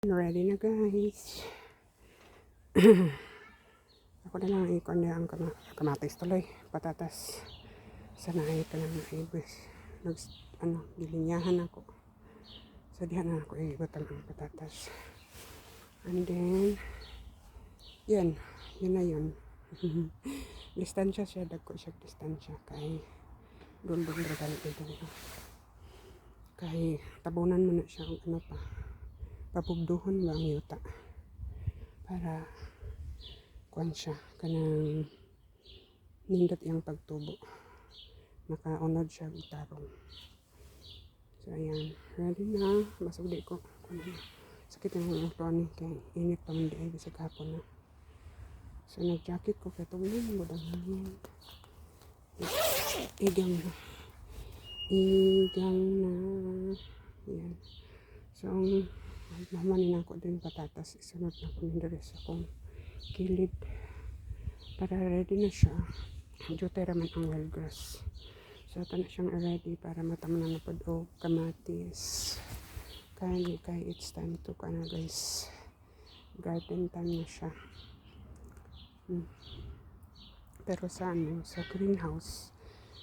Ready na guys. Ako na lang ikon niya ang kamatis tuloy. Patatas. Sanahay ka lang na ibis. Gilinyahan ako. So dihan na ako ibutang ang patatas. And then, yun na yun. Distansya siya, dagko siya distansya. Kay, dundong regal ito. Kay, tabunan mo na siya ano pa. Papubduhon ba ang yuta para kuan siya kanang nindot yung pagtubo, nakaunod siya gitarong. So ayan, ready na. Masugdi ko sakit ng ulo ni kay init pa man di sa kahapon na. So nag-jacket ko kay tumulan mo dang hangin. Igang na yan. So mamanin ako din patatas, isunod na ko nindari sa akong kilid para ready na siya. Jutay raman ang wild grass, so ito na siyang ready para mataman na pod o kamatis. Kay it's time to guys, garden time na siya. Pero sa greenhouse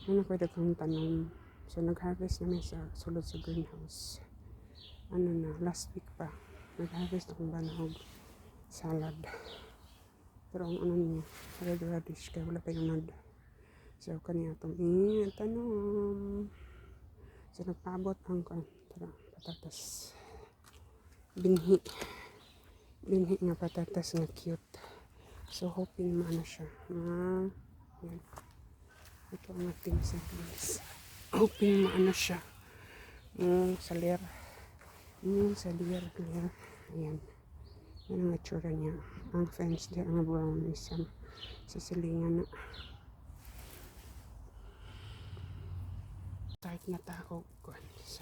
ano pwede kong tanom, so nag-harvest namin sa sulod sa greenhouse. Last week pa nag-harvest akong banahog salad, pero ang niya red radish kaya wala pa yung nod. So kaniya itong itanom. So nagpaabot ang patatas, binhi nga patatas nga cute. So hoping maano siya yan. Ito ang ating seedlings, hoping maano siya salir. Ayan. Yan ang itsura niya. Ang fence niya, ang brown is sa silingan na. Start na tao ko sa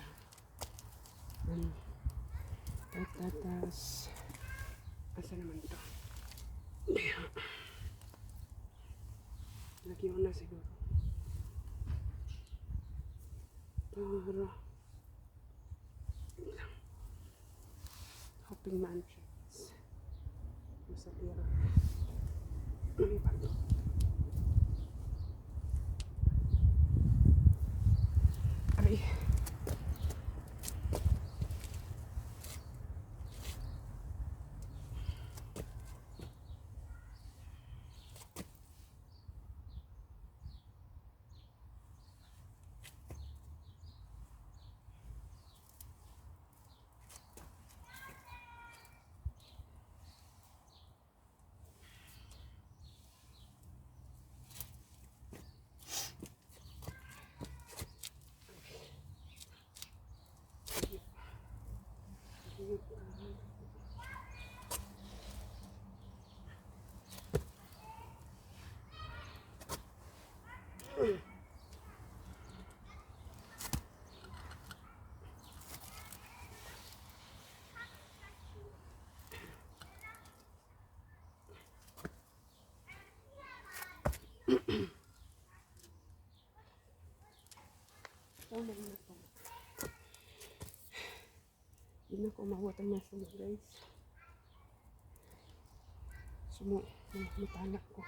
patatas. Asa naman ito? Lagyan ko na siguro. Pero hoping maan siya. Masapira. Ano ba ito? Aray. Hindi na ko umawat ang nasunog guys. Matanak ko.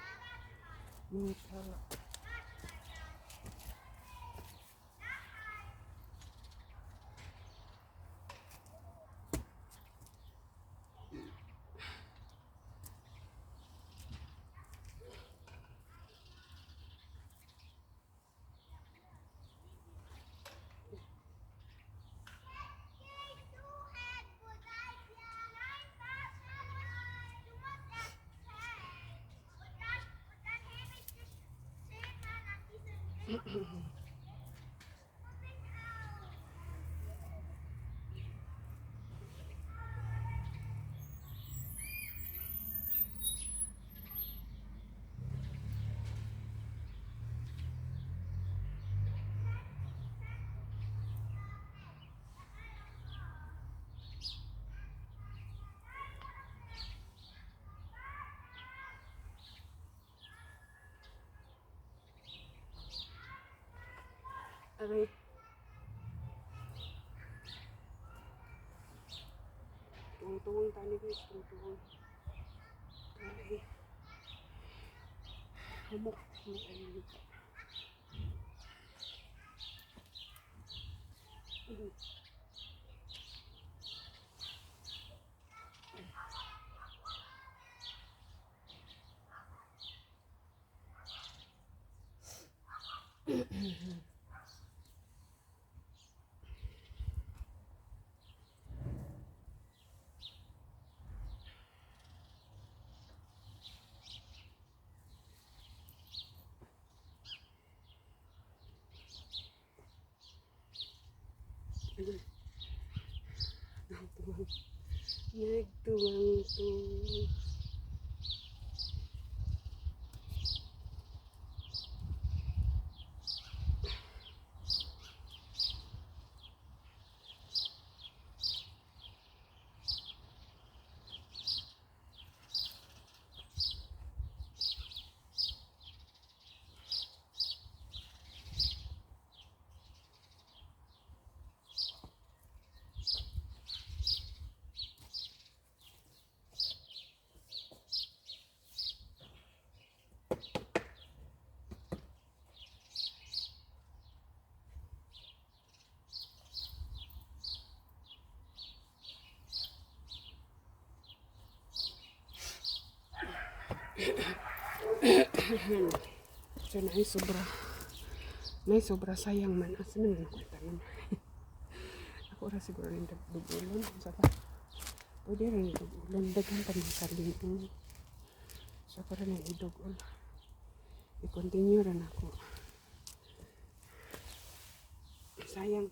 Aray. tungtungong tani guys, tungtungong. Ay, hamok ay lupa. Nagtuwang-tuwang. So sobra sayang man asa naman ako tanan. Ako ra siguro rin dugulon sa pa. Pwede rin dugulon daghan pa man kaling. So ako rin idugol. I-continue rin ako. Sayang.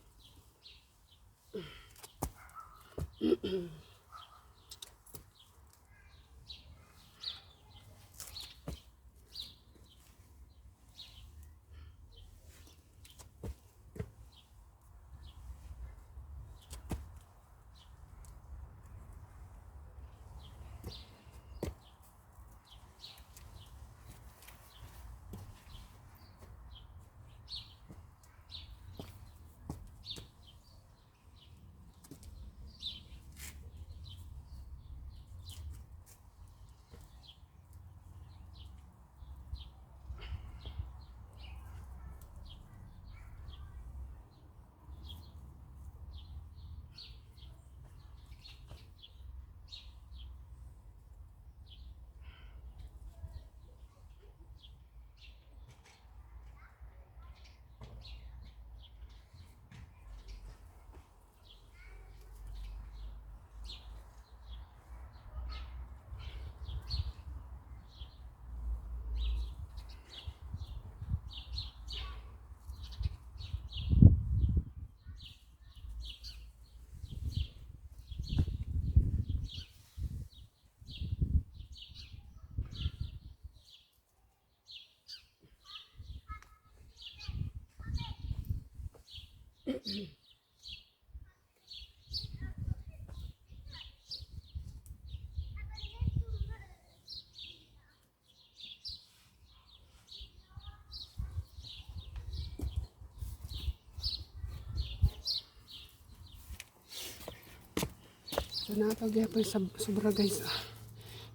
So nakapag-yapon sa sobra guys.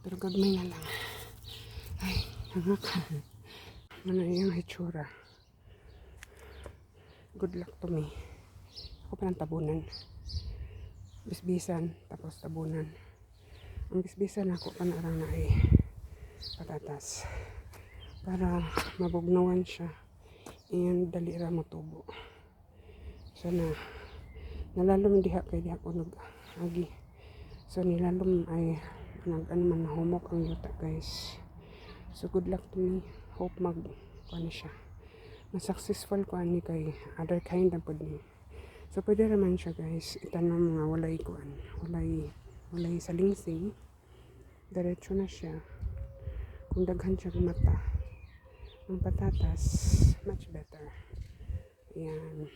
Pero gagmay na lang. Ay, hangak. Ano yung hitsura. Good luck to me. Ako pa ng tabunan. Bisbisan, tapos tabunan. Ang bisbisan ako panarang na ay patatas. Para mabugnawan siya. Iyan dali ra matubo. So nalalom diha kay diha ko nag-agi. So nilalom ay nag-ano man nahumok ang yuta guys. So good luck to me. Hope ano siya. Successful ko ani kay other kind na pod ni. So pwede naman siya guys. Itanong mga walay kuan. Walay salingsing. Diretso na siya. Kung daghan siya mata. Ang patatas, much better. Ayan.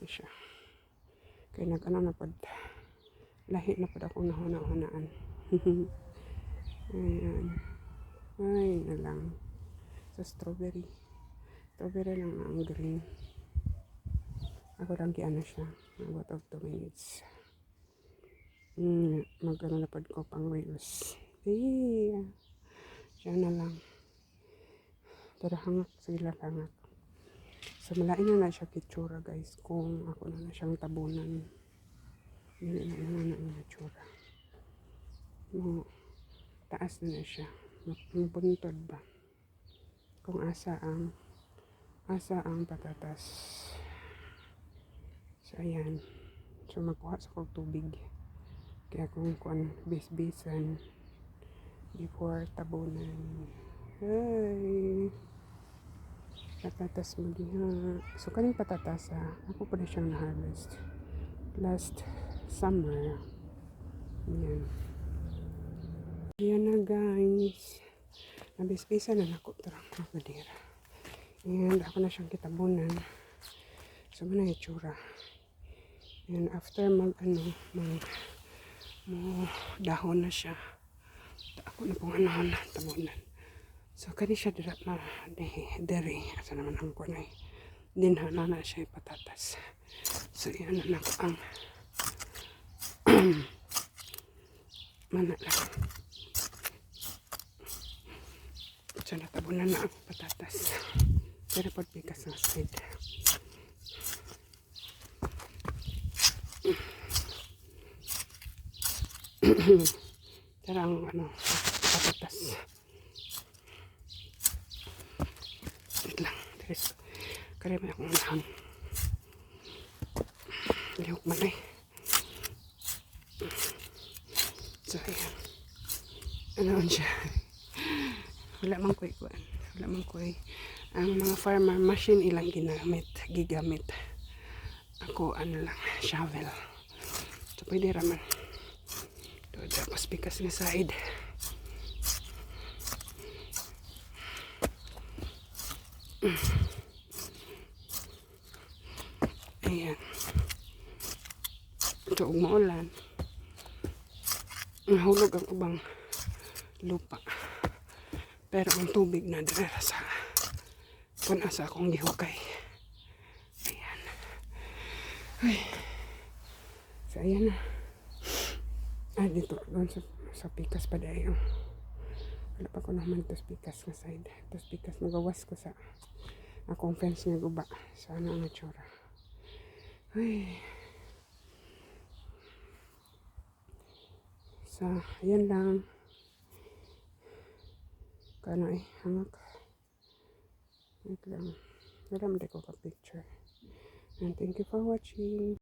Siya. Kaya nag-ano na pod. Lahi na pod akong nahuna-hunaan. Ayan. Ay na lang. sa strawberry. Strawberry lang ang green. Ako lang ano siya. About of 2 minutes. Mag-ano na ko pang reels. Siya na lang. Pero hangak sila hangak. So malain na siya kitsura guys. Kung ako na siyang tabunan. Hindi na yung itsura. Taas na siya. Buntod ba? Kung asa ang patatas. So ayan. So magkuha sa kong tubig. Kaya kung bis-bisan before tabunan. Hi! Patatas mo diha. So kaning patatas ako pa na siyang na-harvest last summer. Yan na guys. Nabis-bisan na ako tarang madira. And ako na siyang kitabunan. So man ang itsura. And after dahon na siya. Ako na pong tabunan. So kani siya dira na dere. Asa naman ang kunay. Dinha na siya patatas. So yan na ang mana lang. So natabunan na ang patatas. Pero pod bigas ng side. Tara ang patatas. Wait lang. Teres. Kaya may akong unahan. Lihok man eh. So ayan. Ano siya. Wala man ko'y ang mga farmer machine ilang gigamit. Ako lang, shovel. So pwede raman. Tapos pikas nga side. Ayan. Ito umuulan. Nahulog ang ubang lupa. Pero ang tubig na dira sa asa akong gihukay. Ayan. Ay. So ayan na. Dito doon sa pikas pa dayo. Wala pa ko naman ito pikas na side. Ito pikas magawas ko sa akong fence nga guba. Sana ang itsura. Ay. So ayan lang. Kano hangak. Wait lang. Wala mo ko ka picture. And thank you for watching.